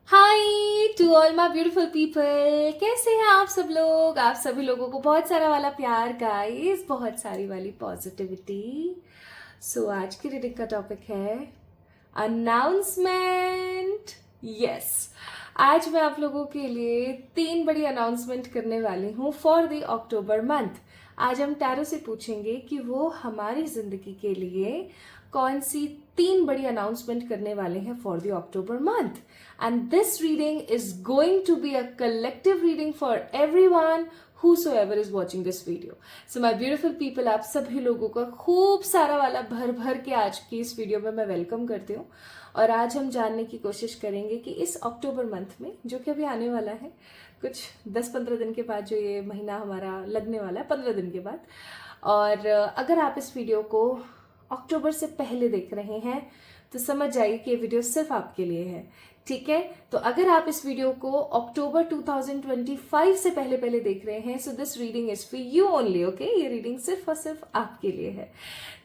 Hi to all my beautiful people, कैसे हैं आप सब लोग। आप सभी लोगों को बहुत सारा वाला प्यार गाइस, बहुत सारी वाली पॉजिटिविटी। सो आज की रीडिंग का टॉपिक है अनाउंसमेंट। यस, आज मैं आप लोगों के लिए 3 बड़ी अनाउंसमेंट करने वाली हूँ फॉर द अक्टूबर मंथ। आज हम टैरो से पूछेंगे कि वो हमारी जिंदगी के लिए कौन सी 3 बड़ी अनाउंसमेंट करने वाले हैं for the October month. And this reading is going to be a collective reading for everyone whosoever is watching this video. So my beautiful people, आप सभी लोगों का खूब सारा वाला भर भर के आज की इस वीडियो में मैं वेलकम करती हूँ। और आज हम जानने की कोशिश करेंगे कि इस अक्टूबर मंथ में, जो कि अभी आने वाला है कुछ 10-15 दिन के बाद, जो ये महीना हमारा लगने वाला है 15 दिन के बाद। और अगर आप इस वीडियो को अक्टूबर से पहले देख रहे हैं तो समझ जाइए कि ये वीडियो सिर्फ आपके लिए है, ठीक है। तो अगर आप इस वीडियो को अक्टूबर 2025 से पहले पहले देख रहे हैं, so this reading is for you only, okay. ये रीडिंग सिर्फ और सिर्फ आपके लिए है।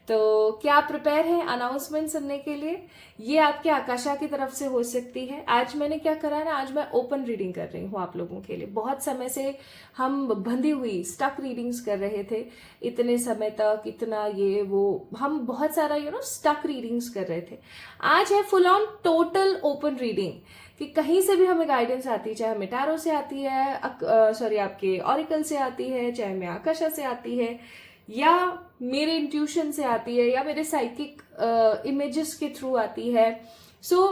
तो क्या आप प्रिपेयर हैं अनाउंसमेंट सुनने के लिए? ये आपके आकाशा की तरफ से हो सकती है। आज मैंने क्या करा है ना, आज मैं ओपन रीडिंग कर रही हूँ आप लोगों के लिए। बहुत समय से हम बंधी हुई स्टक रीडिंग्स कर रहे थे, इतने समय तक इतना ये वो, हम बहुत सारा स्टक रीडिंग्स कर रहे थे। आज है full on total open reading कि कहीं से भी हमें गाइडेंस आती है, चाहे हमें टैरो से आती है, सॉरी आपके ऑरिकल से आती है, चाहे हमें आकाशा से आती है, या मेरे इंट्यूशन से आती है, या मेरे साइकिक इमेजेस के थ्रू आती है। सो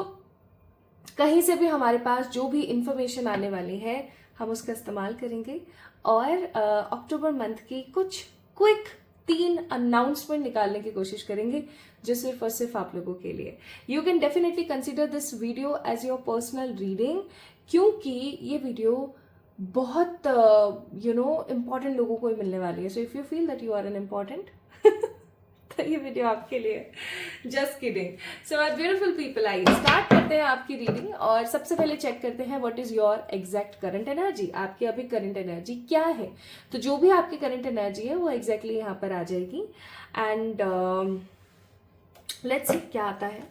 कहीं से भी हमारे पास जो भी इंफॉर्मेशन आने वाली है हम उसका इस्तेमाल करेंगे और अक्टूबर मंथ की कुछ क्विक 3 अनाउंसमेंट निकालने की कोशिश करेंगे जो सिर्फ और सिर्फ आप लोगों के लिए। You can definitely consider this video as your personal reading, क्योंकि ये वीडियो बहुत इम्पॉर्टेंट लोगों को ही मिलने वाली है। So if you feel that you are an important तो ये वीडियो आपके लिए। Just kidding. So my beautiful people, आइए स्टार्ट करते हैं आपकी रीडिंग। और सबसे पहले चेक करते हैं what is your exact current energy. आपकी अभी करंट एनर्जी क्या है? तो जो भी आपकी करंट एनर्जी है वो एग्जैक्टली यहाँ पर आ जाएगी। एंड लेट्स सी क्या आता है।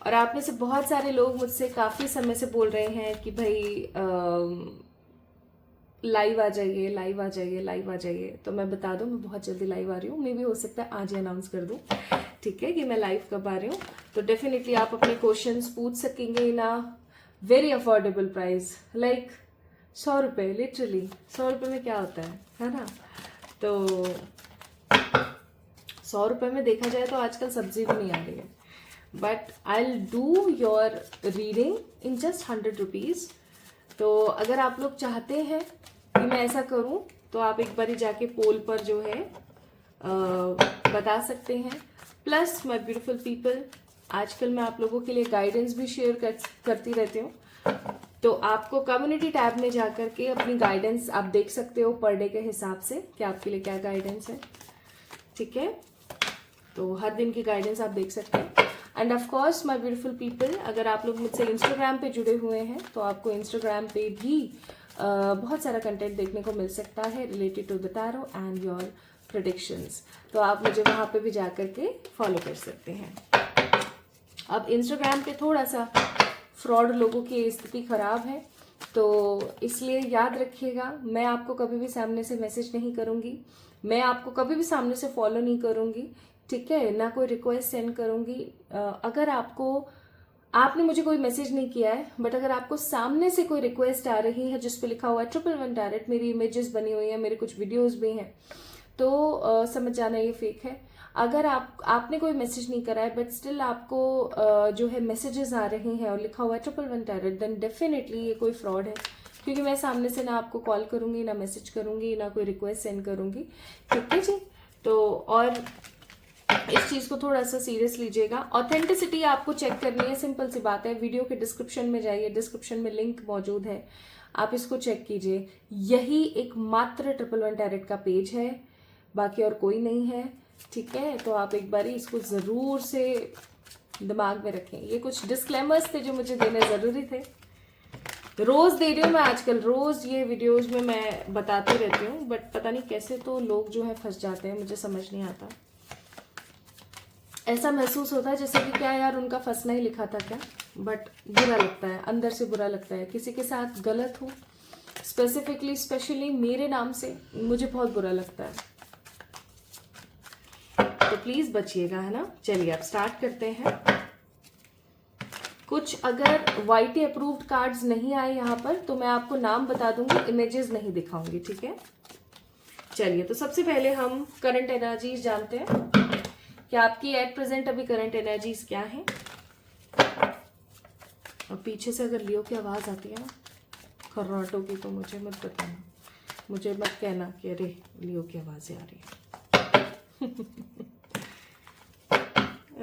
और आप में से बहुत सारे लोग मुझसे काफी समय से बोल रहे हैं कि भाई लाइव आ जाइए, लाइव आ जाइए, लाइव आ जाइए। तो मैं बता दूं, मैं बहुत जल्दी लाइव आ रही हूँ। मे भी हो सकता है आज ही अनाउंस कर दूं, ठीक है, कि मैं लाइव कब आ रही हूँ। तो डेफिनेटली आप अपने क्वेश्चंस पूछ सकेंगे in a very affordable price, like 100 रुपये। लिटरली 100 रुपये में क्या होता है ना। तो 100 रुपये में देखा जाए तो आजकल सब्जी भी नहीं आ रही है, but I will do your reading in just 100 rupees. तो अगर आप लोग चाहते हैं कि मैं ऐसा करूं तो आप एक बार जाके पोल पर जो है बता सकते हैं। प्लस माय ब्यूटीफुल पीपल, आजकल मैं आप लोगों के लिए गाइडेंस भी शेयर करती रहती हूँ। तो आपको कम्युनिटी टैब में जाकर के अपनी गाइडेंस आप देख सकते हो पर डे के हिसाब से कि आपके लिए क्या गाइडेंस है, ठीक है। तो हर दिन की गाइडेंस आप देख सकते हैं। End of course my beautiful people, अगर आप लोग मुझसे इंस्टाग्राम पे जुड़े हुए हैं तो आपको इंस्टाग्राम पे भी बहुत सारा कंटेंट देखने को मिल सकता है related to the tarot and your predictions. तो आप मुझे वहाँ पे भी जा करके फॉलो कर सकते हैं। अब इंस्टाग्राम पे थोड़ा सा फ्रॉड लोगों की स्थिति खराब है, तो इसलिए याद रखिएगा, मैं आपको कभी भी सामने से मैसेज नहीं करूँगी, मैं आपको कभी भी सामने से फॉलो नहीं करूँगी, ठीक है, ना कोई रिक्वेस्ट सेंड करूँगी। अगर आपने मुझे कोई मैसेज नहीं किया है, बट अगर आपको सामने से कोई रिक्वेस्ट आ रही है जिस पे लिखा हुआ है 111 डायरेक्ट, मेरी इमेजेस बनी हुई है, मेरे कुछ वीडियोस भी हैं, तो समझ जाना ये फेक है। अगर आपने कोई मैसेज नहीं करा है बट स्टिल आपको जो है मैसेजेस आ रहे हैं और लिखा हुआ है 111 डायरेक्ट, देन डेफिनेटली ये कोई फ्रॉड है, क्योंकि मैं सामने से ना आपको कॉल करूंगी, ना मैसेज करूंगी, ना कोई रिक्वेस्ट सेंड करूंगी, ठीक है जी। तो और इस चीज को थोड़ा सा सीरियस लीजिएगा। ऑथेंटिसिटी आपको चेक करनी है, सिंपल सी बात है। वीडियो के डिस्क्रिप्शन में जाइए, डिस्क्रिप्शन में लिंक मौजूद है, आप इसको चेक कीजिए। यही एक मात्र 111 डायरेक्ट का पेज है, बाकी और कोई नहीं है, ठीक है। तो आप एक बार इसको जरूर से दिमाग में रखें। ये कुछ डिस्क्लेमर्स थे जो मुझे देने जरूरी थे। रोज दे रही हूँ मैं आजकल, रोज ये वीडियोज में मैं बताती रहती हूँ, बट पता नहीं कैसे तो लोग जो है फंस जाते हैं, मुझे समझ नहीं आता। ऐसा महसूस होता है जैसे कि क्या यार उनका फंसना ही लिखा था क्या, बट बुरा लगता है, अंदर से बुरा लगता है। किसी के साथ गलत हो, स्पेशली मेरे नाम से, मुझे बहुत बुरा लगता है। तो प्लीज बचिएगा, है ना। चलिए अब स्टार्ट करते हैं। कुछ अगर YT अप्रूव्ड कार्ड्स नहीं आए यहाँ पर तो मैं आपको नाम बता दूंगी, इमेजेस नहीं दिखाऊंगी, ठीक है। चलिए तो सबसे पहले हम करंट एनर्जीज जानते हैं कि आपकी एट प्रेजेंट अभी करंट एनर्जीज क्या है। और पीछे से अगर लियो की आवाज आती है ना खर्राटों की तो मुझे मत बताना, मुझे मत कहना कि अरे लियो की आवाजें आ रही है।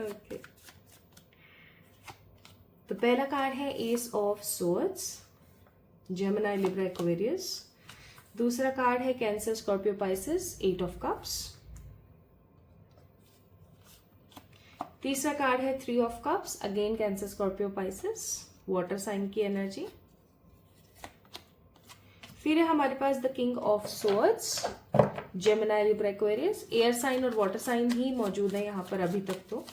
ओके तो पहला कार्ड है ace of swords, Gemini Libra Aquarius. दूसरा कार्ड है Cancer Scorpio Pisces, 8 of cups. तीसरा कार्ड है 3 of cups, again Cancer Scorpio Pisces, water sign की एनर्जी। फिर है हमारे पास the king of swords, Gemini Libra Aquarius. Air sign और वाटर साइन ही मौजूद है यहाँ पर अभी तक तो।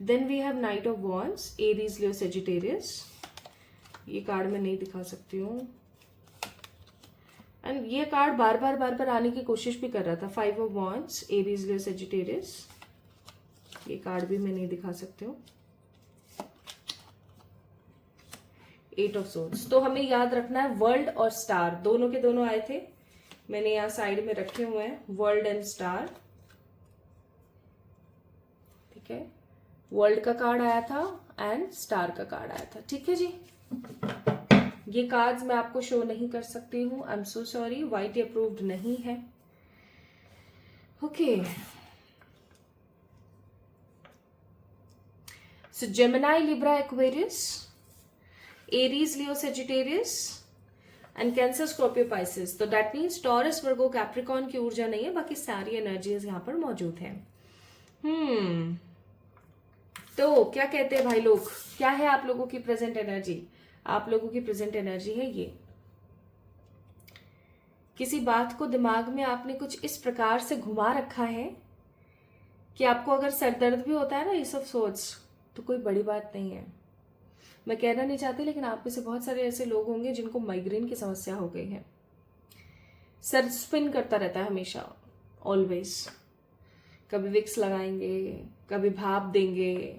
Then we have knight of wands, Aries Leo Sagittarius. ये कार्ड मैं नहीं दिखा सकती हूँ, एंड ये कार्ड बार बार आने की कोशिश भी कर रहा था। 5 of wands, Aries Leo Sagittarius. ये कार्ड भी मैं नहीं दिखा सकती हूँ। 8 ऑफ सोर्ड्स। तो हमें याद रखना है वर्ल्ड और स्टार दोनों के दोनों आए थे, मैंने यहाँ साइड में रखे हुए हैं, वर्ल्ड एंड स्टार, ठीक है। वर्ल्ड का कार्ड आया था एंड स्टार का कार्ड आया था, ठीक है जी। ये कार्ड्स मैं आपको शो नहीं कर सकती हूँ, I am so sorry, YT approved नहीं है। Okay so Gemini Libra Aquarius, Aries Leo Sagittarius and Cancer Scorpio Pisces. तो that means Taurus Virgo Capricorn की ऊर्जा नहीं है, बाकी सारी एनर्जीज यहाँ पर मौजूद है। तो क्या कहते हैं भाई लोग, क्या है आप लोगों की प्रेजेंट एनर्जी? आप लोगों की प्रेजेंट एनर्जी है ये, किसी बात को दिमाग में आपने कुछ इस प्रकार से घुमा रखा है कि आपको अगर सरदर्द भी होता है ना, ये सब सोच, तो कोई बड़ी बात नहीं है। मैं कहना नहीं चाहती, लेकिन आप में से बहुत सारे ऐसे लोग होंगे जिनको माइग्रेन की समस्या हो गई है। सर स्पिन करता रहता है हमेशा, ऑलवेज। कभी विक्स लगाएंगे, कभी भाप देंगे,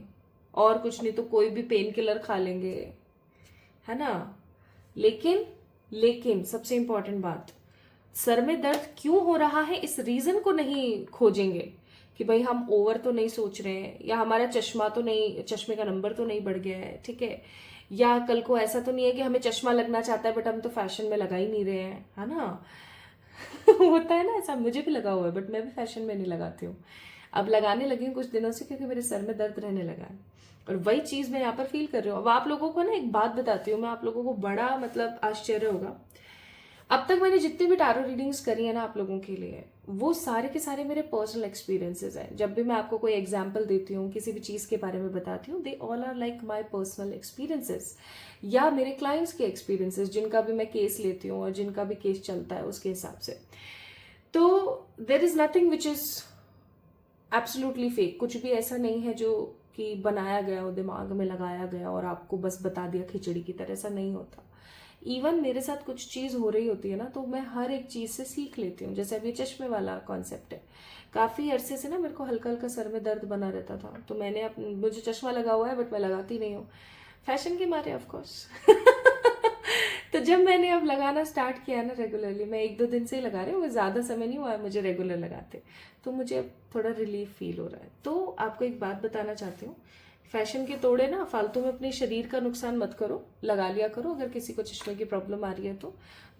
और कुछ नहीं तो कोई भी पेन किलर खा लेंगे, है ना। लेकिन सबसे इंपॉर्टेंट बात, सर में दर्द क्यों हो रहा है इस रीजन को नहीं खोजेंगे कि भाई हम ओवर तो नहीं सोच रहे हैं, या हमारा चश्मे का नंबर तो नहीं बढ़ गया है, ठीक है, या कल को ऐसा तो नहीं है कि हमें चश्मा लगना चाहता है बट हम तो फैशन में लगा ही नहीं रहे हैं, है ना। होता है ना ऐसा, मुझे भी लगा हुआ है बट मैं भी फैशन में नहीं लगाती हूँ। अब लगाने लगी हूँ कुछ दिनों से क्योंकि मेरे सर में दर्द रहने लगा है, और वही चीज मैं यहाँ पर फील कर रही हूँ। अब आप लोगों को ना एक बात बताती हूँ मैं, आप लोगों को बड़ा मतलब आश्चर्य होगा। अब तक मैंने जितनी भी टारो रीडिंग्स करी है ना आप लोगों के लिए, वो सारे के सारे मेरे पर्सनल एक्सपीरियंसेस हैं। जब भी मैं आपको कोई एग्जांपल देती हूँ, किसी भी चीज़ के बारे में बताती हूँ, they all are like my personal experiences, या मेरे क्लाइंट्स के एक्सपीरियंसेस जिनका भी मैं केस लेती हूँ और जिनका भी केस चलता है उसके हिसाब से। तो there is nothing which is absolutely fake, कुछ भी ऐसा नहीं है जो कि बनाया गया हो, दिमाग में लगाया गया और आपको बस बता दिया खिचड़ी की तरह, ऐसा नहीं होता। इवन मेरे साथ कुछ चीज़ हो रही होती है ना, तो मैं हर एक चीज़ से सीख लेती हूँ। जैसे अभी चश्मे वाला कॉन्सेप्ट है, काफ़ी अरसे से ना मेरे को हल्का हल्का सर में दर्द बना रहता था, तो मैंने मुझे चश्मा लगा हुआ है बट मैं लगाती नहीं हूँ, फैशन के मारे ऑफ कोर्स। तो जब मैंने अब लगाना स्टार्ट किया ना रेगुलरली, मैं 1-2 दिन से ही लगा रही हूँ, ज़्यादा समय नहीं हुआ है मुझे रेगुलर लगाते, तो मुझे अब थोड़ा रिलीफ फील हो रहा है। तो आपको एक बात बताना चाहती हूँ, फैशन के तोड़े ना फालतू में अपने शरीर का नुकसान मत करो, लगा लिया करो अगर किसी को चश्मे की प्रॉब्लम आ रही है तो।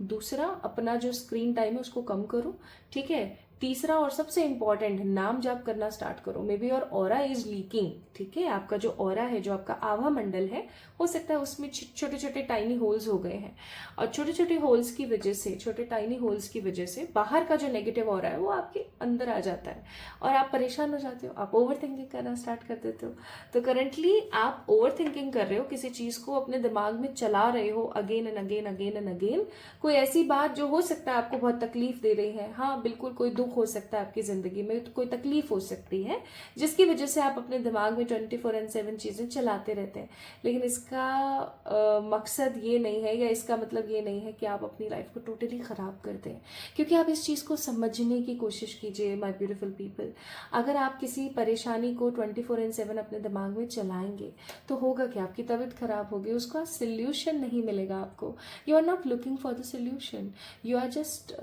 दूसरा, अपना जो स्क्रीन टाइम है उसको कम करो, ठीक है। तीसरा और सबसे इंपॉर्टेंट, नाम जाप करना स्टार्ट करो। May be your aura is leaking, ठीक है। आपका जो ऑरा है, जो आपका आभा मंडल है, हो सकता है उसमें छोटे छोटे टाइनी होल्स हो गए हैं, और छोटे छोटे होल्स की वजह से, छोटे टाइनी होल्स की वजह से बाहर का जो नेगेटिव ऑरा है वो आपके अंदर आ जाता है और आप परेशान हो जाते हो, आप ओवर थिंकिंग करना स्टार्ट कर देते हो। तो करंटली आप ओवर थिंकिंग कर रहे हो, किसी चीज को अपने दिमाग में चला रहे हो अगेन एंड अगेन, कोई ऐसी बात जो हो सकता है आपको बहुत तकलीफ दे रही है। हाँ बिल्कुल, कोई दुख दुख हो सकता है आपकी ज़िंदगी में, तो कोई तकलीफ हो सकती है जिसकी वजह से आप अपने दिमाग में 24/7 चीज़ें चलाते रहते हैं। लेकिन इसका मकसद ये नहीं है, या इसका मतलब ये नहीं है कि आप अपनी लाइफ को टोटली ख़राब कर दें, क्योंकि आप इस चीज़ को समझने की कोशिश कीजिए माय ब्यूटीफुल पीपल। अगर आप किसी परेशानी को 24/7 अपने दिमाग में चलाएंगे तो होगा क्या, आपकी तबीयत खराब होगी, उसका सोल्यूशन नहीं मिलेगा आपको। You are not looking for the solution, you are just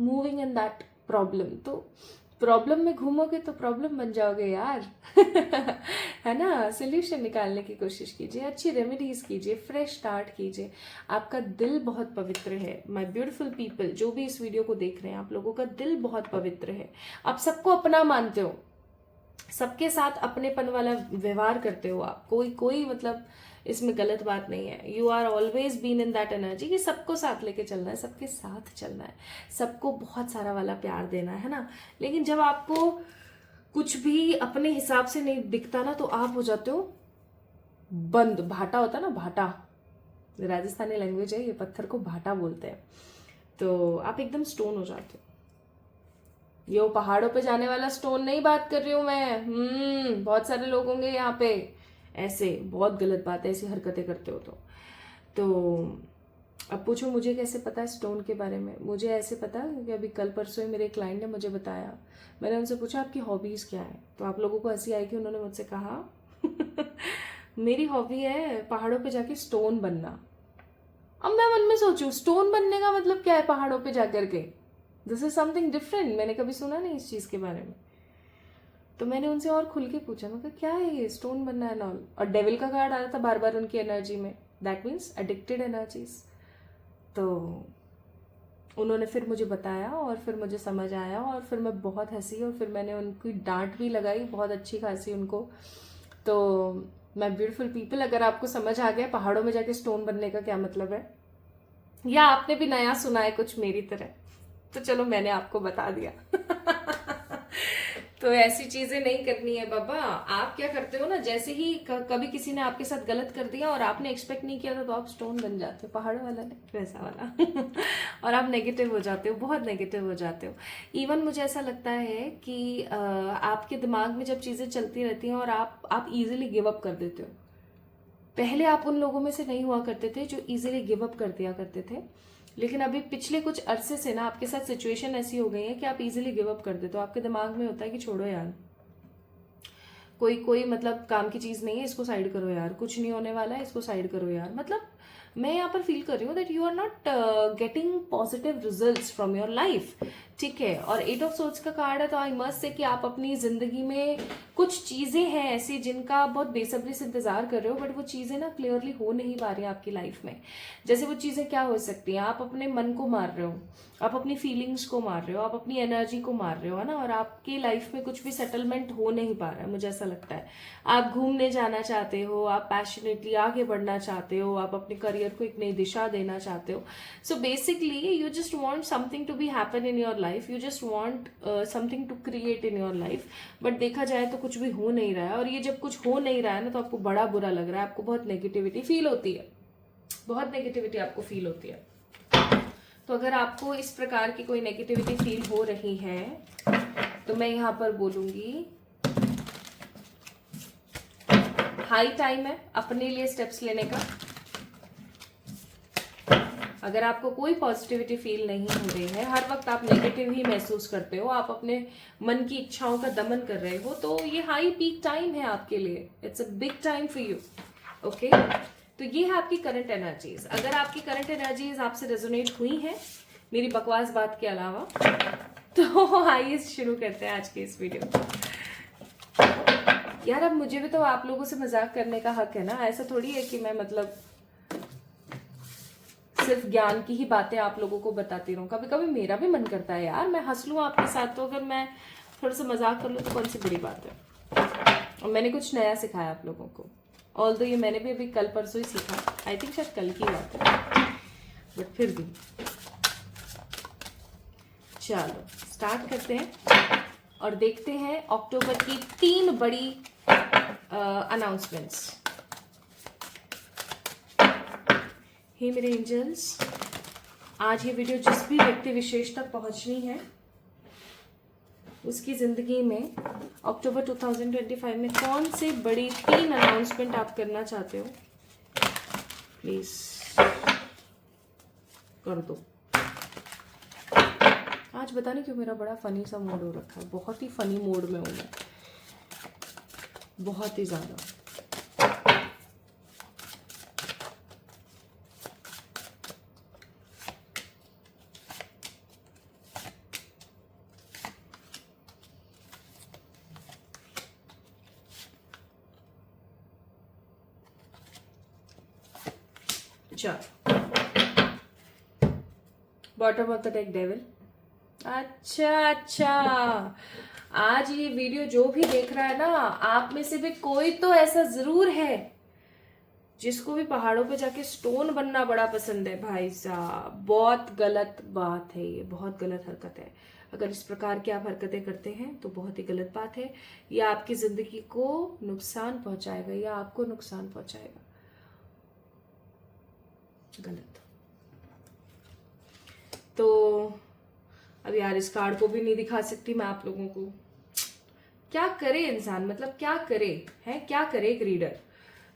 moving in that problem. तो प्रॉब्लम में घूमोगे तो प्रॉब्लम बन जाओगे यार। है ना। सोल्यूशन निकालने की कोशिश कीजिए, अच्छी रेमेडीज कीजिए, फ्रेश स्टार्ट कीजिए। आपका दिल बहुत पवित्र है माय ब्यूटीफुल पीपल, जो भी इस वीडियो को देख रहे हैं, आप लोगों का दिल बहुत पवित्र है। आप सबको अपना मानते हो, सबके साथ अपनेपन वाला व्यवहार करते हो आप, कोई मतलब इसमें गलत बात नहीं है। You are always been in that energy कि सबको साथ लेके चलना है, सबके साथ चलना है, सबको बहुत सारा वाला प्यार देना है ना। लेकिन जब आपको कुछ भी अपने हिसाब से नहीं दिखता ना, तो आप हो जाते हो बंद। भाटा होता है ना, भाटा राजस्थानी लैंग्वेज है, ये पत्थर को भाटा बोलते हैं। तो आप एकदम स्टोन हो जाते हो। ये पहाड़ों पे जाने वाला स्टोन नहीं बात कर रही हूँ मैं। बहुत सारे लोग होंगे यहाँ पे ऐसे, बहुत गलत बात है ऐसी हरकतें करते हो तो अब पूछो मुझे कैसे पता है स्टोन के बारे में। मुझे ऐसे पता कि अभी कल परसों ही मेरे क्लाइंट ने मुझे बताया। मैंने उनसे पूछा आपकी हॉबीज़ क्या है, तो आप लोगों को हंसी आई कि उन्होंने मुझसे कहा मेरी हॉबी है पहाड़ों पे जाके स्टोन बनना। अब मैं मन में सोचूं स्टोन बनने का मतलब क्या है पहाड़ों पे जाकर के, दिस इज समथिंग डिफरेंट, मैंने कभी सुना नहीं इस चीज़ के बारे में। तो मैंने उनसे और खुल के पूछा, मैं कहा क्या है ये स्टोन बनना है नॉल, और डेविल का कार्ड आ रहा था बार बार उनकी एनर्जी में, दैट मीन्स एडिक्टेड एनर्जीज। तो उन्होंने फिर मुझे बताया और फिर मुझे समझ आया और फिर मैं बहुत हंसी और फिर मैंने उनकी डांट भी लगाई बहुत अच्छी खासी उनको। तो मैं ब्यूटीफुल पीपल, अगर आपको समझ आ गया पहाड़ों में जाके स्टोन बनने का क्या मतलब है, या आपने भी नया सुना है कुछ मेरी तरह, तो चलो मैंने आपको बता दिया। तो ऐसी चीजें नहीं करनी है बाबा। आप क्या करते हो ना, जैसे ही कभी किसी ने आपके साथ गलत कर दिया और आपने एक्सपेक्ट नहीं किया था, तो आप स्टोन बन जाते हो, पहाड़ वाला नहीं वैसा वाला। और आप नेगेटिव हो जाते हो, बहुत नेगेटिव हो जाते हो। इवन मुझे ऐसा लगता है कि आपके दिमाग में जब चीजें चलती रहती हैं और आप इजीली गिव अप कर देते हो। पहले आप उन लोगों में से नहीं हुआ करते थे जो इजीली गिव अप कर दिया करते थे, लेकिन अभी पिछले कुछ अरसे से ना आपके साथ सिचुएशन ऐसी हो गई है कि आप इजीली गिव अप कर देते हो। आपके दिमाग में होता है कि छोड़ो यार, कोई मतलब काम की चीज नहीं है, इसको साइड करो यार, कुछ नहीं होने वाला है, इसको साइड करो यार। मतलब मैं यहाँ पर फील कर रही हूँ that you are not getting positive results from your life, ठीक है। और 8 ऑफ सोर्ड्स का कार्ड है, तो आई मस्ट से कि आप अपनी जिंदगी में कुछ चीजें हैं ऐसी जिनका बहुत बेसब्री से इंतजार कर रहे हो, बट वो चीजें ना क्लियरली हो नहीं पा रही आपकी लाइफ में। जैसे वो चीजें क्या हो सकती हैं, आप अपने मन को मार रहे हो, आप अपनी फीलिंग्स को मार रहे हो, आप अपनी एनर्जी को मार रहे हो, है ना। और आपकी लाइफ में कुछ भी सेटलमेंट हो नहीं पा रहा है, मुझे ऐसा लगता है। आप घूमने जाना चाहते हो, आप पैशनेटली आगे बढ़ना चाहते हो, आप अपने करियर को एक नई दिशा देना चाहते हो। So basically you just want something to be happen in your life, you just want something to create in your life, but देखा जाए तो कुछ भी हो नहीं रहा है। और ये जब कुछ हो नहीं रहा है ना, तो आपको बड़ा बुरा लग रहा है, आपको बहुत नेगेटिविटी फील होती है, बहुत नेगेटिविटी आपको फील होती है। तो अगर आपको इस प्रकार की कोई नेगेटिविटी फील हो रही है, तो मैं यहाँ पर बोलूंगी हाई टाइम है अपने लिए स्टेप्स लेने का। अगर आपको कोई पॉजिटिविटी फील नहीं हो रही है, हर वक्त आप नेगेटिव ही महसूस करते हो, आप अपने मन की इच्छाओं का दमन कर रहे हो, तो ये हाई पीक टाइम है आपके लिए। It's a big time for you, okay. तो ये है आपकी करंट एनर्जीज। अगर आपकी करंट एनर्जीज आपसे रेजोनेट हुई हैं मेरी बकवास बात के अलावा, तो आइए शुरू करते हैं आज के इस वीडियो। यार अब मुझे भी तो आप लोगों से मजाक करने का हक है ना, ऐसा थोड़ी है कि मैं मतलब सिर्फ ज्ञान की ही बातें आप लोगों को बताती रहूं। कभी कभी मेरा भी मन करता है यार मैं हंस लूं आपके साथ, तो अगर मैं थोड़ा सा मजाक कर लूं तो कौन सी बड़ी बात है। और मैंने कुछ नया सिखाया आप लोगों को, ऑल्दो ये मैंने भी अभी कल परसों ही सीखा, आई थिंक शायद कल की बात है, बट फिर भी चलो स्टार्ट करते हैं और देखते हैं अक्टूबर की 3 बड़ी अनाउंसमेंट्स। हे मेरे एंजल्स, आज ये वीडियो जिस भी व्यक्ति विशेष तक पहुंचनी है, उसकी ज़िंदगी में अक्टूबर 2025 में कौन से बड़ी 3 अनाउंसमेंट आप करना चाहते हो, प्लीज कर दो। आज पता नहीं क्यों मेरा बड़ा फनी सा मूड हो रखा है, बहुत ही फनी मूड में हूँ मैं, बहुत ही ज़्यादा। चलो, bottom of the deck devil. अच्छा, आज ये वीडियो जो भी देख रहा है ना, आप में से भी कोई तो ऐसा जरूर है जिसको भी पहाड़ों पे जाके स्टोन बनना बड़ा पसंद है। भाई साहब, बहुत गलत बात है ये, बहुत गलत हरकत है। अगर इस प्रकार की आप हरकतें करते हैं तो बहुत ही गलत बात है। ये आपकी जिंदगी को नुकसान पहुंचाएगा या आपको नुकसान पहुंचाएगा। गलत। तो अब यार इस कार्ड को भी नहीं दिखा सकती मैं आप लोगों को। क्या करे इंसान, मतलब क्या करे, है क्या करे एक reader.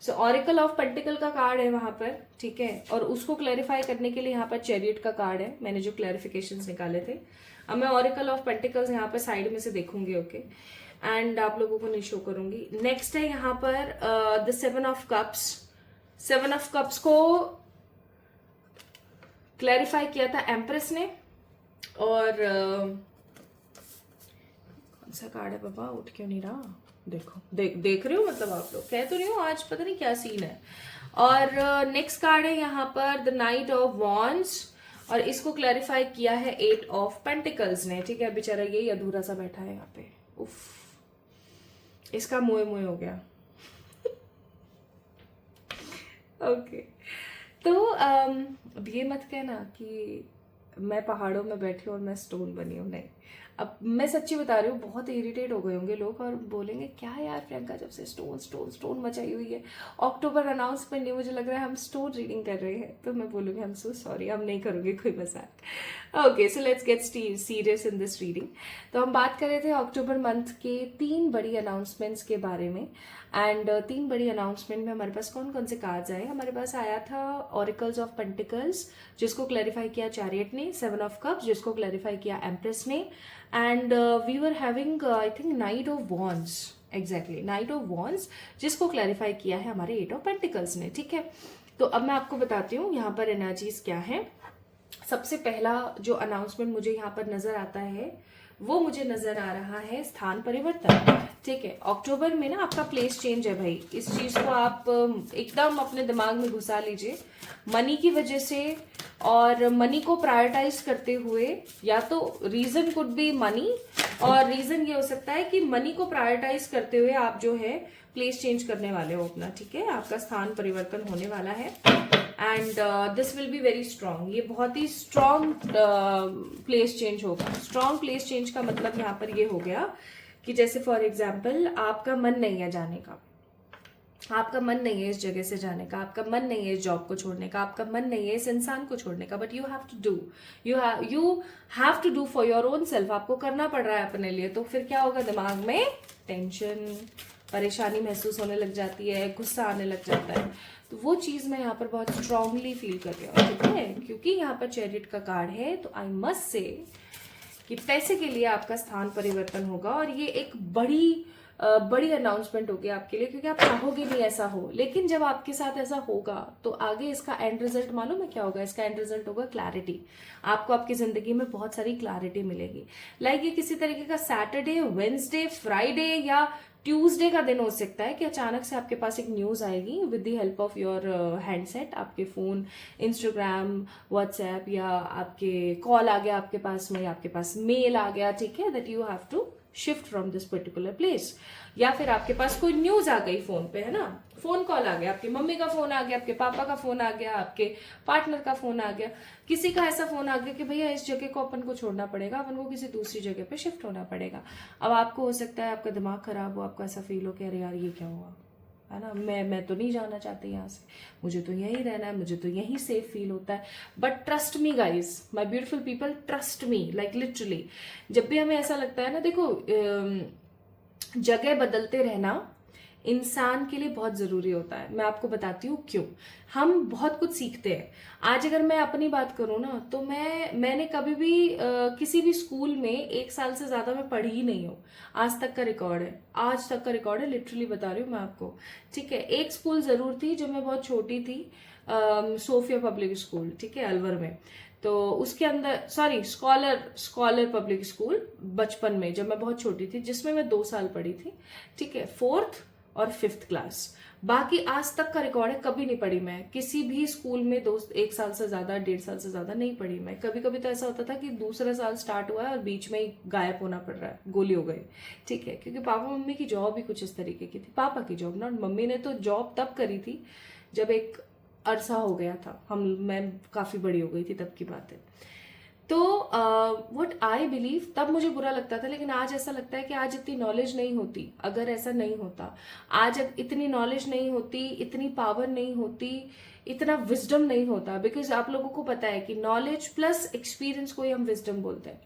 So oracle of pentacle का कार्ड है वहां पर, ठीक है, और उसको क्लैरिफाई करने के लिए यहाँ पर चैरियट का कार्ड है। मैंने जो क्लैरिफिकेशंस निकाले थे, अब मैं ऑरिकल ऑफ पेंटिकल्स यहाँ पर साइड में से देखूंगी, ओके, एंड आप लोगों को नहीं शो करूंगी। नेक्स्ट है यहाँ पर the 7 of cups. 7 of cups को क्लैरिफाई किया था एम्प्रेस ने। और कौन सा कार्ड है बाबा, उठ क्यों नहीं रहा, देखो देख रहे हो, मतलब आप लोग कह तो रही हो आज पता नहीं क्या सीन है। और नेक्स्ट कार्ड है यहाँ पर द नाइट ऑफ वॉन्ड्स, और इसको क्लैरिफाई किया है 8 ऑफ पेंटिकल्स ने, ठीक है। बेचारा यही अधूरा सा बैठा है यहाँ पे, उफ, इसका मोए मोए हो गया। ओके, तो अब ये मत कहना कि मैं पहाड़ों में बैठी हूँ और मैं स्टोन बनी हूँ, नहीं। अब मैं सच्ची बता रही हूँ, बहुत इरिटेट हो गए होंगे लोग और बोलेंगे क्या यार प्रियंका जब से स्टोन स्टोन स्टोन मचाई हुई है, अक्टूबर अनाउंसमेंट नहीं, मुझे लग रहा है हम स्टोन रीडिंग कर रहे हैं। तो मैं बोलूँगी आई एम सो सॉरी, हम नहीं करूँगी कोई मजाक। Okay, so let's get serious in this reading. तो हम बात कर रहे थे अक्टूबर मंथ के 3 बड़ी अनाउंसमेंट्स के बारे में, एंड 3 बड़ी अनाउंसमेंट में हमारे पास कौन कौन से कार्ड्स आए। हमारे पास आया था ऑरिकल्स ऑफ पेंटिकल्स, जिसको क्लैरिफाई किया चैरियट ने, 7 ऑफ कप्स जिसको क्लैरिफाई किया एम्प्रेस ने, and we were having I think knight of wands, exactly knight of wands, जिसको क्लैरिफाई किया है हमारे 8 ऑफ पेंटिकल्स ने, ठीक है। तो अब मैं आपको बताती हूँ यहाँ पर एनर्जीज क्या है। सबसे पहला जो अनाउंसमेंट मुझे यहाँ पर नजर आता है वो मुझे नजर आ रहा है स्थान परिवर्तन, ठीक है। अक्टूबर में ना आपका प्लेस चेंज है भाई, इस चीज को आप एकदम अपने दिमाग में घुसा लीजिए। मनी की वजह से और मनी को प्रायोरिटाइज करते हुए, या तो रीजन कुड बी मनी, और रीजन ये हो सकता है कि मनी को प्रायोरिटाइज करते हुए आप जो है प्लेस चेंज करने वाले हो अपना, ठीक है। आपका स्थान परिवर्तन होने वाला है and this will be very strong. ये बहुत ही स्ट्रांग प्लेस चेंज होगा। स्ट्रांग प्लेस चेंज का मतलब यहाँ पर ये हो गया कि जैसे फॉर एग्जाम्पल आपका मन नहीं है जाने का, आपका मन नहीं है इस जगह से जाने का, आपका मन नहीं है इस जॉब को छोड़ने का, आपका मन नहीं है इस इंसान को छोड़ने का, but you have to do, you have to do for your own self. आपको करना पड़ रहा है अपने लिए। तो फिर क्या होगा, दिमाग में टेंशन, परेशानी महसूस होने लग जाती है, गुस्सा आने लग जाता है। तो वो चीज मैं यहाँ पर बहुत स्ट्रांगली फील कर रही हूँ, ठीक है, क्योंकि यहाँ पर चैरियट का कार्ड है। तो आई मस्ट से कि पैसे के लिए आपका स्थान परिवर्तन होगा, और ये एक बड़ी अनाउंसमेंट होगी आपके लिए, क्योंकि आप चाहोगे नहीं ऐसा हो, लेकिन जब आपके साथ ऐसा होगा तो आगे इसका एंड रिजल्ट मालूम है क्या होगा। इसका एंड रिजल्ट होगा क्लैरिटी। आपको आपकी जिंदगी में बहुत सारी क्लैरिटी मिलेगी। लाइक ये किसी तरीके का सैटरडे, वेंसडे, फ्राइडे या ट्यूसडे का दिन हो सकता है कि अचानक से आपके पास एक न्यूज आएगी with the help of your handset, आपके फोन, इंस्टाग्राम, व्हाट्सएप, या आपके कॉल आ गया आपके पास में, आपके पास मेल आ गया, ठीक है, that you have to shift from this particular place. या फिर आपके पास कोई न्यूज आ गई फोन पे, है ना, फोन कॉल आ गया, आपकी मम्मी का फोन आ गया, आपके पापा का फोन आ गया, आपके पार्टनर का फोन आ गया, किसी का ऐसा फोन आ गया कि भैया इस जगह को अपन को छोड़ना पड़ेगा, अपन को किसी दूसरी जगह पे शिफ्ट होना पड़ेगा। अब आपको हो सकता है आपका दिमाग खराब हो, आपको ऐसा फील हो कि अरे यार ये क्या हुआ, है ना, मैं तो नहीं जाना चाहती यहाँ से, मुझे तो यहीं रहना है, मुझे तो यहीं सेफ फील होता है। But trust me guys, my beautiful people, trust me, like literally जब भी हमें ऐसा लगता है ना, देखो जगह बदलते रहना इंसान के लिए बहुत जरूरी होता है। मैं आपको बताती हूँ क्यों। हम बहुत कुछ सीखते हैं। आज अगर मैं अपनी बात करूँ ना, तो मैंने कभी भी किसी भी स्कूल में 1 साल से ज्यादा मैं पढ़ी ही नहीं हूँ। आज तक का रिकॉर्ड है, आज तक का रिकॉर्ड है, लिटरली बता रही हूँ मैं आपको। ठीक है, एक स्कूल जरूर थी जब मैं बहुत छोटी थी, सोफिया पब्लिक स्कूल, ठीक है, अलवर में। तो उसके अंदर, सॉरी, स्कॉलर पब्लिक स्कूल, बचपन में जब मैं बहुत छोटी थी, जिसमें मैं 2 साल पढ़ी थी। ठीक है, 4th और 5th क्लास। बाकी आज तक का रिकॉर्ड है, कभी नहीं पढ़ी मैं किसी भी स्कूल में 1 साल से ज्यादा, 1.5 साल से ज्यादा नहीं पढ़ी मैं। कभी कभी तो ऐसा होता था कि दूसरा साल स्टार्ट हुआ है और बीच में ही गायब होना पड़ रहा है, गोली हो गई। ठीक है, क्योंकि पापा मम्मी की जॉब ही कुछ इस तरीके की थी। पापा की जॉब, नॉट मम्मी ने तो जॉब तब करी थी जब एक अरसा हो गया था, मैं काफी बड़ी हो गई थी, तब की बात है। तो व्हाट आई बिलीव, तब मुझे बुरा लगता था, लेकिन आज ऐसा लगता है कि आज इतनी नॉलेज नहीं होती अगर ऐसा नहीं होता। आज इतनी नॉलेज नहीं होती, इतनी पावर नहीं होती, इतना विजडम नहीं होता। बिकॉज आप लोगों को पता है कि नॉलेज प्लस एक्सपीरियंस को ही हम विजडम बोलते हैं।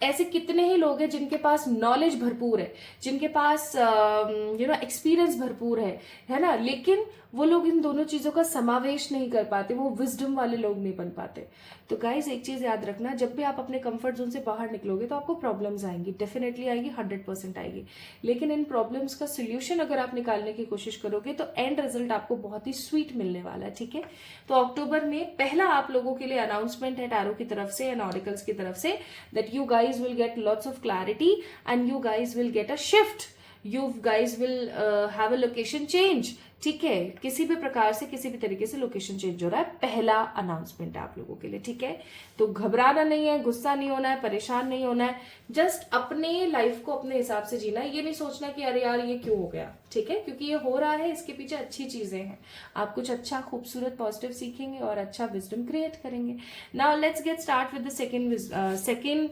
ऐसे कितने ही लोग हैं जिनके पास नॉलेज भरपूर है, जिनके पास एक्सपीरियंस भरपूर है ना, लेकिन वो लोग इन दोनों चीजों का समावेश नहीं कर पाते, वो विजडम वाले लोग नहीं बन पाते। तो गाइज एक चीज याद रखना, जब भी आप अपने कंफर्ट जोन से बाहर निकलोगे तो आपको प्रॉब्लम्स आएंगी, डेफिनेटली आएगी, 100% आएगी। लेकिन इन प्रॉब्लम्स का सोल्यूशन अगर आप निकालने की कोशिश करोगे तो एंड रिजल्ट आपको बहुत ही स्वीट मिलने वाला है। ठीक है, तो अक्टूबर में पहला आप लोगों के लिए अनाउंसमेंट है टैरो की तरफ से एंड ऑरिकल्स की तरफ से, that you guys will get lots of clarity and you guys will get a shift, you guys will have a location change. ठीक है, किसी भी प्रकार से, किसी भी तरीके से लोकेशन चेंज हो रहा है, पहला अनाउंसमेंट है आप लोगों के लिए। ठीक है, तो घबराना नहीं है, गुस्सा नहीं होना है, परेशान नहीं होना है, जस्ट अपने लाइफ को अपने हिसाब से जीना है। ये नहीं सोचना कि अरे यार ये क्यों हो गया। ठीक है, क्योंकि ये हो रहा है, इसके पीछे अच्छी चीजें हैं, आप कुछ अच्छा, खूबसूरत, पॉजिटिव सीखेंगे और अच्छा विजडम क्रिएट करेंगे। Now let's get start with the second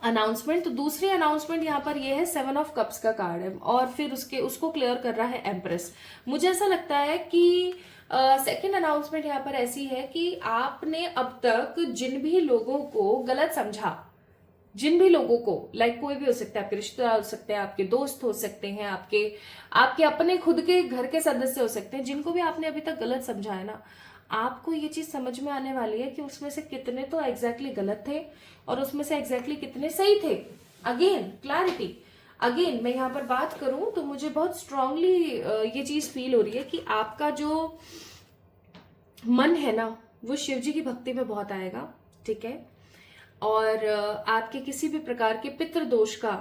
announcement. तो दूसरी अनाउंसमेंट यहाँ पर ये है 7 ऑफ कप्स का कार्ड है और फिर उसको क्लियर कर रहा है एम्प्रेस। मुझे ऐसा लगता है कि सेकेंड अनाउंसमेंट यहाँ पर ऐसी है कि आपने अब तक जिन भी लोगों को गलत समझा, जिन भी लोगों को, लाइक कोई भी हो सकता है, आपके रिश्तेदार हो सकते हैं, आपके दोस्त हो सकते हैं, आपके अपने खुद के घर के सदस्य हो सकते हैं, जिनको भी आपने अभी तक गलत समझा है ना, आपको ये चीज समझ में आने वाली है कि उसमें से कितने तो एग्जैक्टली गलत थे और उसमें से एग्जैक्टली कितने सही थे। अगेन क्लैरिटी, अगेन मैं यहाँ पर बात करूं तो मुझे बहुत स्ट्रांगली ये चीज फील हो रही है कि आपका जो मन है ना, वो शिव जी की भक्ति में बहुत आएगा। ठीक है, और आपके किसी भी प्रकार के पितृ दोष का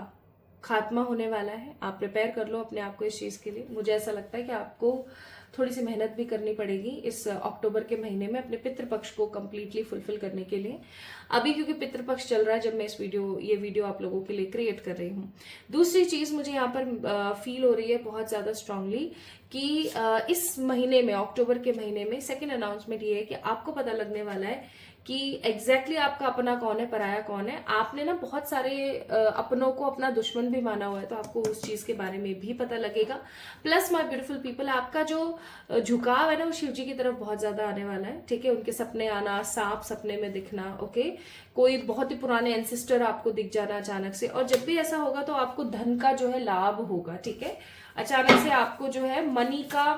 खात्मा होने वाला है। आप प्रिपेयर कर लो अपने आप को इस चीज के लिए। मुझे ऐसा लगता है कि आपको थोड़ी सी मेहनत भी करनी पड़ेगी इस अक्टूबर के महीने में अपने पितृपक्ष को कंप्लीटली फुलफिल करने के लिए। अभी क्योंकि पितृपक्ष चल रहा है जब मैं ये वीडियो आप लोगों के लिए क्रिएट कर रही हूँ। दूसरी चीज मुझे यहाँ पर फील हो रही है बहुत ज्यादा स्ट्रांगली कि इस महीने में, अक्टूबर के महीने में, सेकेंड अनाउंसमेंट ये है कि आपको पता लगने वाला है कि एग्जैक्टली आपका अपना कौन है, पराया कौन है। आपने ना बहुत सारे अपनों को अपना दुश्मन भी माना हुआ है, तो आपको उस चीज के बारे में भी पता लगेगा। प्लस माय ब्यूटीफुल पीपल, आपका जो झुकाव है ना, वो शिव जी की तरफ बहुत ज्यादा आने वाला है। ठीक है, उनके सपने आना, सांप सपने में दिखना, ओके, कोई बहुत ही पुराने एंसेस्टर आपको दिख जाना अचानक से, और जब भी ऐसा होगा तो आपको धन का जो है लाभ होगा। ठीक है, अचानक से आपको जो है मनी का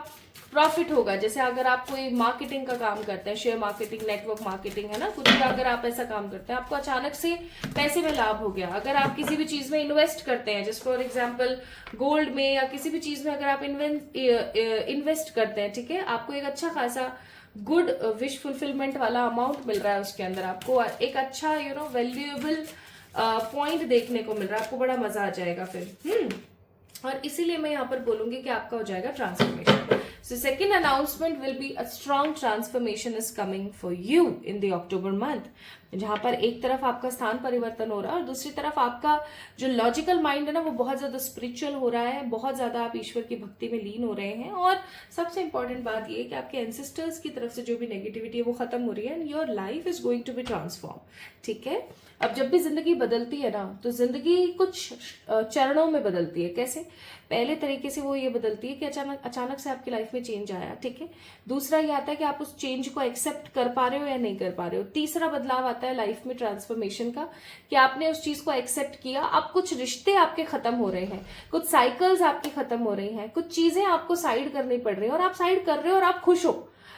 प्रॉफिट होगा। जैसे अगर आप कोई मार्केटिंग का काम करते हैं, शेयर मार्केटिंग, नेटवर्क मार्केटिंग, है ना, कुछ भी अगर आप ऐसा काम करते हैं, आपको अचानक से पैसे में लाभ हो गया। अगर आप किसी भी चीज में इन्वेस्ट करते हैं, जैसे फॉर एग्जांपल गोल्ड में या किसी भी चीज में अगर आप इन्वेस्ट करते हैं, ठीक है, आपको एक अच्छा खासा गुड विश फुलफिलमेंट वाला अमाउंट मिल रहा है, उसके अंदर आपको एक अच्छा वैल्यूएबल पॉइंट देखने को मिल रहा है, आपको बड़ा मजा आ जाएगा फिर। और इसीलिए मैं यहाँ पर बोलूंगी कि आपका हो जाएगा transformation. So second announcement will be a strong transformation is coming for you in the October month, जहां पर एक तरफ आपका स्थान परिवर्तन हो रहा है और दूसरी तरफ आपका जो लॉजिकल माइंड है ना, वो बहुत ज्यादा स्पिरिचुअल हो रहा है, बहुत ज्यादा आप ईश्वर की भक्ति में लीन हो रहे हैं। और सबसे इंपॉर्टेंट बात ये है कि आपके एंसेस्टर्स की तरफ से जो भी नेगेटिविटी है वो खत्म हो रही है and your life is going to be transform. ठीक है, अब जब भी जिंदगी बदलती है ना, तो जिंदगी कुछ चरणों में बदलती है। कैसे? पहले तरीके से वो ये बदलती है कि अचानक अचानक से आपकी लाइफ में चेंज आया, ठीक है। दूसरा ये आता है कि आप उस चेंज को एक्सेप्ट कर पा रहे हो या नहीं कर पा रहे हो। तीसरा बदलाव आता है लाइफ में ट्रांसफॉर्मेशन का, कि आपने उस चीज को एक्सेप्ट किया। अब कुछ रिश्ते आपके खत्म हो रहे हैं, कुछ साइकिल्स आपकी खत्म हो रही हैं, कुछ चीजें आपको साइड करनी पड़ रही है, और आप साइड कर रहे हो और आप खुश हो।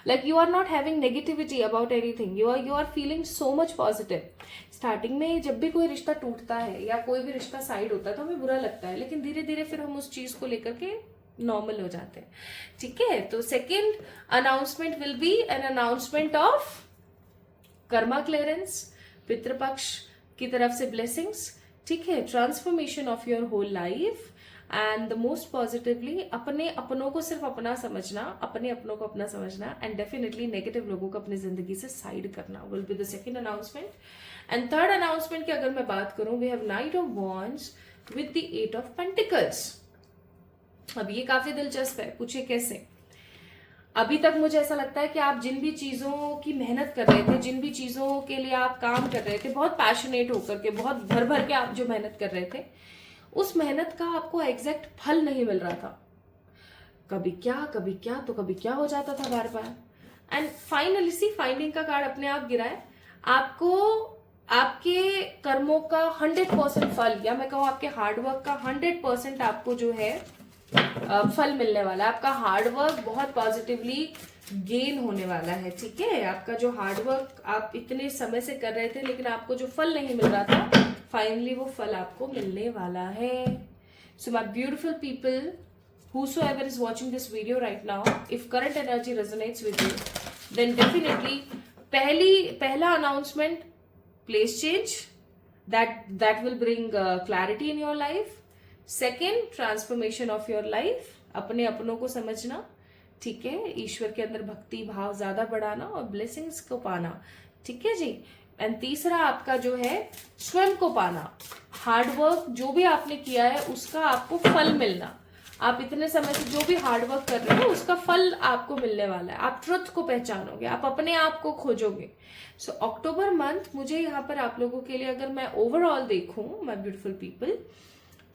Like you are not having negativity about anything. You are feeling so much positive. Starting में जब भी कोई रिश्ता टूटता है या कोई भी रिश्ता साइड होता है तो हमें बुरा लगता है, लेकिन धीरे धीरे फिर हम उस चीज को लेकर के नॉर्मल हो जाते हैं, ठीक है। तो second announcement will be an announcement of karma clearance, Pitrupaksha की तरफ से ब्लेसिंग्स, ठीक है, transformation of your whole life, and the most positively अपने अपनों को सिर्फ अपना समझना, अपने अपनों को अपना समझना, एंड डेफिनेटली नेगेटिव लोगों को अपनी जिंदगी से साइड करना will be the second announcement. And third announcement की अगर मैं बात करूं, we have knight of wands with the 8 of pentacles. अब ये काफी दिलचस्प है, पूछिए कैसे। अभी तक मुझे ऐसा लगता है कि आप जिन भी चीजों की मेहनत कर रहे थे, जिन भी चीजों के लिए आप काम कर रहे थे, बहुत पैशनेट होकर के, बहुत भर भर के आप जो मेहनत कर रहे थे, उस मेहनत का आपको एग्जैक्ट फल नहीं मिल रहा था। कभी क्या तो कभी क्या हो जाता था बार बार। एंड फाइनली सी फाइंडिंग का कार्ड अपने आप गिरा है। आपको आपके कर्मों का 100% फल, या मैं कहूँ आपके हार्डवर्क का 100% आपको जो है फल मिलने वाला है। आपका हार्डवर्क बहुत पॉजिटिवली गेन होने वाला है, ठीक है। आपका जो हार्डवर्क आप इतने समय से कर रहे थे लेकिन आपको जो फल नहीं मिल रहा था, फाइनली वो फल आपको मिलने वाला है। So my beautiful people, whosoever is watching this video right now, if current energy resonates with you, then definitely पहला announcement, place change, that will bring clarity in your life. Second, transformation of your life, अपने अपनों को समझना, ठीक है, ईश्वर के अंदर भक्ति भाव ज्यादा बढ़ाना और ब्लेसिंग्स को पाना, ठीक है जी। एंड तीसरा आपका जो है स्वयं को पाना, हार्डवर्क जो भी आपने किया है उसका आपको फल मिलना। आप इतने समय से जो भी हार्डवर्क कर रहे हो उसका फल आपको मिलने वाला है। आप ट्रुथ को पहचानोगे, आप अपने आप को खोजोगे। सो अक्टूबर मंथ मुझे यहाँ पर आप लोगों के लिए अगर मैं ओवरऑल देखूं, माय ब्यूटीफुल पीपल,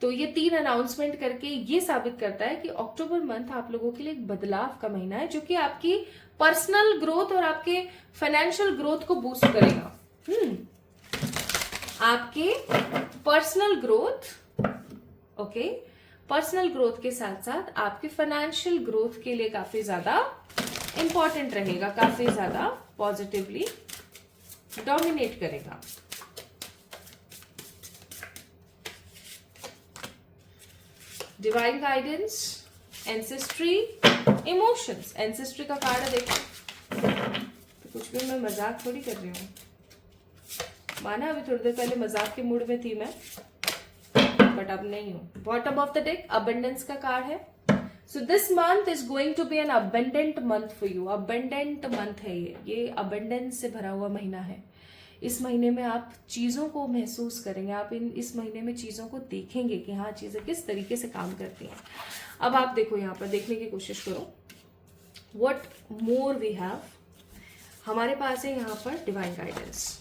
तो ये 3 अनाउंसमेंट करके ये साबित करता है कि अक्टूबर मंथ आप लोगों के लिए एक बदलाव का महीना है, जो कि आपकी पर्सनल ग्रोथ और आपके फाइनेंशियल ग्रोथ को बूस्ट करेगा। आपके personal growth, okay, personal growth के साथ साथ आपके फाइनेंशियल ग्रोथ के लिए काफी ज्यादा इंपॉर्टेंट रहेगा, काफी ज्यादा पॉजिटिवली डोमिनेट करेगा। Divine guidance, ancestry, emotions. Ancestry का कार्ड है, देखो, तो कुछ भी मैं मजाक थोड़ी कर रही हूँ, माना अभी थोड़ी देर पहले मजाक के मूड में थी मैं, बट अब नहीं हूं। Bottom of the deck abundance का कार्ड है। So this month is going to be an abundant month for you. Abundant month है ये अबंडेंस से भरा हुआ महीना है। इस महीने में आप चीजों को महसूस करेंगे, आप इस महीने में चीजों को देखेंगे कि हाँ चीजें किस तरीके से काम करती हैं। अब आप देखो, यहाँ पर देखने की कोशिश करो, व्हाट मोर वी हैव। हमारे पास है यहाँ पर डिवाइन गाइडेंस।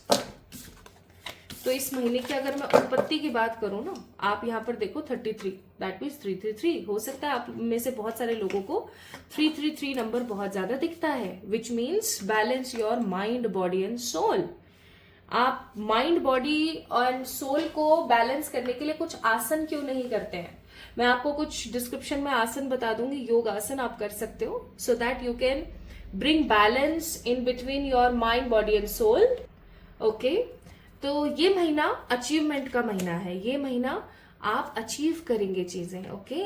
तो इस महीने की अगर मैं उत्पत्ति की बात करूं ना, आप यहाँ पर देखो 33, दैट मीन्स 333। हो सकता है आप में से बहुत सारे लोगों को 333 नंबर बहुत ज्यादा दिखता है, which means balance your mind, body and soul. आप माइंड, बॉडी और सोल को बैलेंस करने के लिए कुछ आसन क्यों नहीं करते हैं? मैं आपको कुछ डिस्क्रिप्शन में आसन बता दूंगी, योग आसन आप कर सकते हो, so that you can bring balance in between your mind, body and soul. Okay, तो ये महीना अचीवमेंट का महीना है। ये महीना आप अचीव करेंगे चीजें, ओके।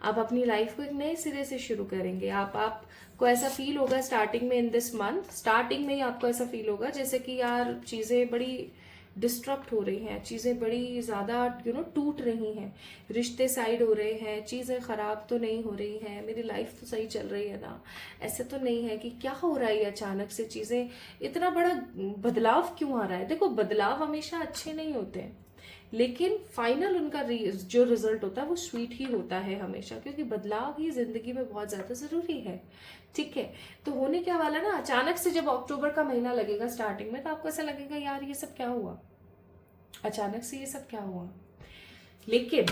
आप अपनी लाइफ को एक नए सिरे से शुरू करेंगे। आपको ऐसा फील होगा स्टार्टिंग में, इन दिस मंथ स्टार्टिंग में ही आपको ऐसा फील होगा जैसे कि यार चीजें बड़ी डिस्ट्रक्ट हो रही हैं, चीजें बड़ी ज्यादा टूट रही हैं, रिश्ते साइड हो रहे हैं, चीजें खराब तो नहीं हो रही हैं, मेरी लाइफ तो सही चल रही है ना, ऐसे तो नहीं है कि क्या हो रहा है अचानक से, चीजें इतना बड़ा बदलाव क्यों आ रहा है। देखो, बदलाव हमेशा अच्छे नहीं होते हैं, लेकिन फाइनल उनका जो रिजल्ट होता है वो स्वीट ही होता है हमेशा, क्योंकि बदलाव ही जिंदगी में बहुत ज्यादा जरूरी है, ठीक है। तो होने क्या वाला ना, अचानक से जब अक्टूबर का महीना लगेगा स्टार्टिंग में, तो आपको ऐसा लगेगा यार ये सब क्या हुआ, अचानक से ये सब क्या हुआ। लेकिन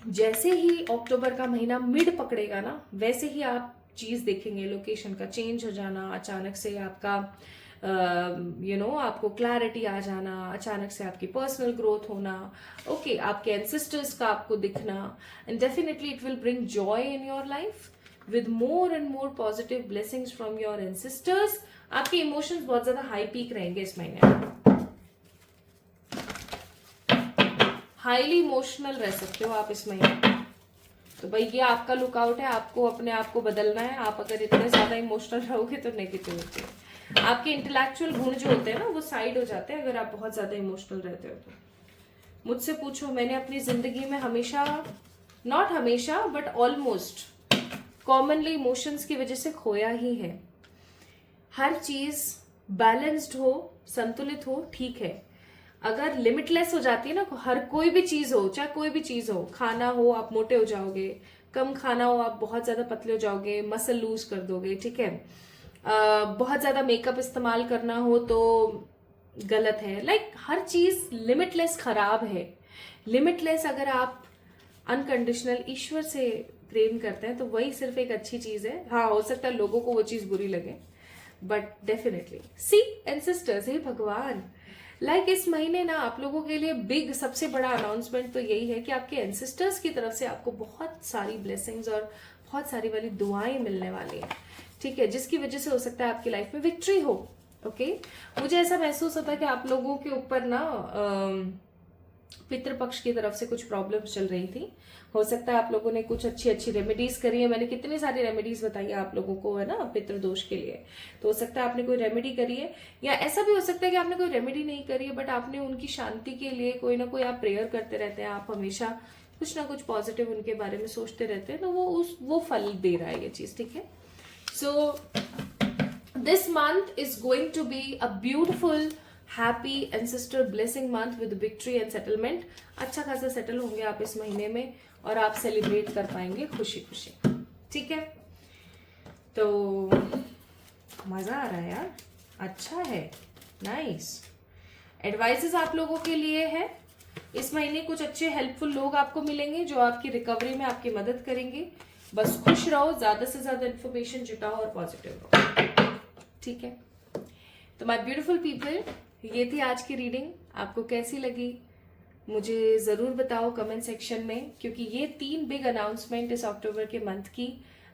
जैसे ही अक्टूबर का महीना मिड पकड़ेगा ना, वैसे ही आप चीज देखेंगे, लोकेशन का चेंज हो जाना, अचानक से आपका आपको क्लैरिटी आ जाना, अचानक से आपकी पर्सनल ग्रोथ होना, ओके आपके एंसेस्टर्स का आपको दिखना, and definitely it will bring joy in your life with more and more positive blessings from your ancestors. आपके इमोशंस बहुत ज्यादा हाई पीक रहेंगे इस महीने में, हाईली इमोशनल रह सकते हो आप इस महीने। तो भाई ये आपका लुकआउट है, आपको अपने आप को बदलना है। आप अगर इतने ज्यादा इमोशनल रहोगे तो नेगेटिव होते हैं, आपके इंटेलेक्चुअल गुण जो होते हैं ना वो साइड हो जाते हैं अगर आप बहुत ज्यादा इमोशनल रहते हो तो। मुझसे पूछो, मैंने अपनी जिंदगी में हमेशा, नॉट हमेशा बट ऑलमोस्ट कॉमनली इमोशंस की वजह से खोया ही है। हर चीज बैलेंस्ड हो, संतुलित हो, ठीक है। अगर लिमिटलेस हो जाती है ना, हर कोई भी चीज हो, चाहे कोई भी चीज हो, खाना हो आप मोटे हो जाओगे, कम खाना हो आप बहुत ज्यादा पतले हो जाओगे, मसल लूज कर दोगे, ठीक है। बहुत ज्यादा मेकअप इस्तेमाल करना हो तो गलत है। लाइक हर चीज लिमिटलेस खराब है। लिमिटलेस अगर आप अनकंडीशनल ईश्वर से प्रेम करते हैं तो वही सिर्फ एक अच्छी चीज है। हाँ, हो सकता है लोगों को वो चीज बुरी लगे, बट डेफिनेटली सी एंसेस्टर्स, हे भगवान, लाइक इस महीने ना आप लोगों के लिए बिग सबसे बड़ा अनाउंसमेंट तो यही है कि आपके एंसेस्टर्स की तरफ से आपको बहुत सारी ब्लेसिंग्स और बहुत सारी वाली दुआएं मिलने वाली है, ठीक है, जिसकी वजह से हो सकता है आपकी लाइफ में विक्ट्री हो। ओके मुझे ऐसा महसूस होता है कि आप लोगों के ऊपर ना पितृपक्ष की तरफ से कुछ प्रॉब्लम्स चल रही थी। हो सकता है आप लोगों ने कुछ अच्छी अच्छी रेमेडीज करी है। मैंने कितनी सारी रेमेडीज बताई है आप लोगों को, है ना, पितृ दोष के लिए। तो हो सकता है आपने कोई रेमेडी करी है, या ऐसा भी हो सकता है कि आपने कोई रेमेडी नहीं करी है बट आपने उनकी शांति के लिए कोई ना कोई आप प्रेयर करते रहते हैं। आप हमेशा कुछ ना कुछ पॉजिटिव उनके बारे में सोचते रहते हैं, तो वो फल दे रहा है ये चीज, ठीक है। So this month is going to be a beautiful happy ancestor blessing month with victory and settlement. अच्छा खासा सेटल होंगे आप इस महीने में और आप सेलिब्रेट कर पाएंगे खुशी खुशी, ठीक है। तो मजा आ रहा है यार, अच्छा है, नाइस। एडवाइसेस आप लोगों के लिए है इस महीने। कुछ अच्छे हेल्पफुल लोग आपको मिलेंगे जो आपकी रिकवरी में आपकी मदद करेंगे। बस खुश रहो, ज्यादा से ज्यादा इन्फॉर्मेशन जुटाओ और पॉजिटिव रहो, ठीक है। तो माय ब्यूटीफुल पीपल, ये थी आज की रीडिंग। आपको कैसी लगी मुझे जरूर बताओ कमेंट सेक्शन में, क्योंकि ये 3 बिग अनाउंसमेंट इस अक्टूबर के मंथ की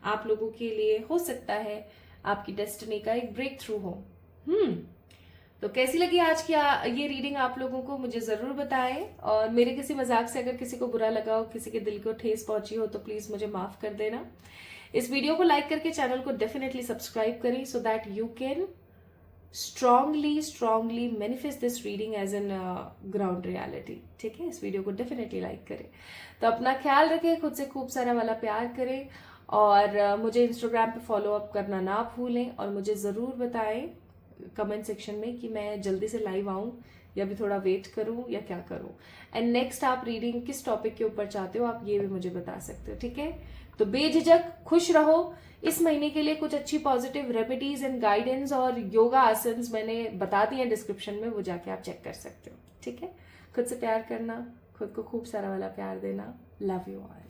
आप लोगों के लिए हो सकता है आपकी डेस्टिनी का एक ब्रेक थ्रू हो। तो कैसी लगी आज की ये रीडिंग आप लोगों को मुझे जरूर बताएं। और मेरे किसी मजाक से अगर किसी को बुरा लगा हो, किसी के दिल को ठेस पहुंची हो, तो प्लीज मुझे माफ कर देना। इस वीडियो को लाइक करके चैनल को डेफिनेटली सब्सक्राइब करें सो that you can strongly manifest this reading as in ground reality, ठीक है। इस वीडियो को डेफिनेटली लाइक करें। तो अपना ख्याल रखें, खुद से खूब सारा वाला प्यार करें, और मुझे इंस्टाग्राम पे फॉलो अप करना ना भूलें, और मुझे ज़रूर बताएं कमेंट सेक्शन में कि मैं जल्दी से लाइव आऊं या भी थोड़ा वेट करूं या क्या करूं। एंड नेक्स्ट आप रीडिंग किस टॉपिक के ऊपर चाहते हो आप ये भी मुझे बता सकते हो, ठीक है। तो बेझिझक खुश रहो। इस महीने के लिए कुछ अच्छी पॉजिटिव रेमेडीज एंड गाइडेंस और योगा आसन्स मैंने बता दिए डिस्क्रिप्शन में, वो जाके आप चेक कर सकते हो, ठीक है। खुद से प्यार करना, खुद को खूब सारा वाला प्यार देना। Love you all.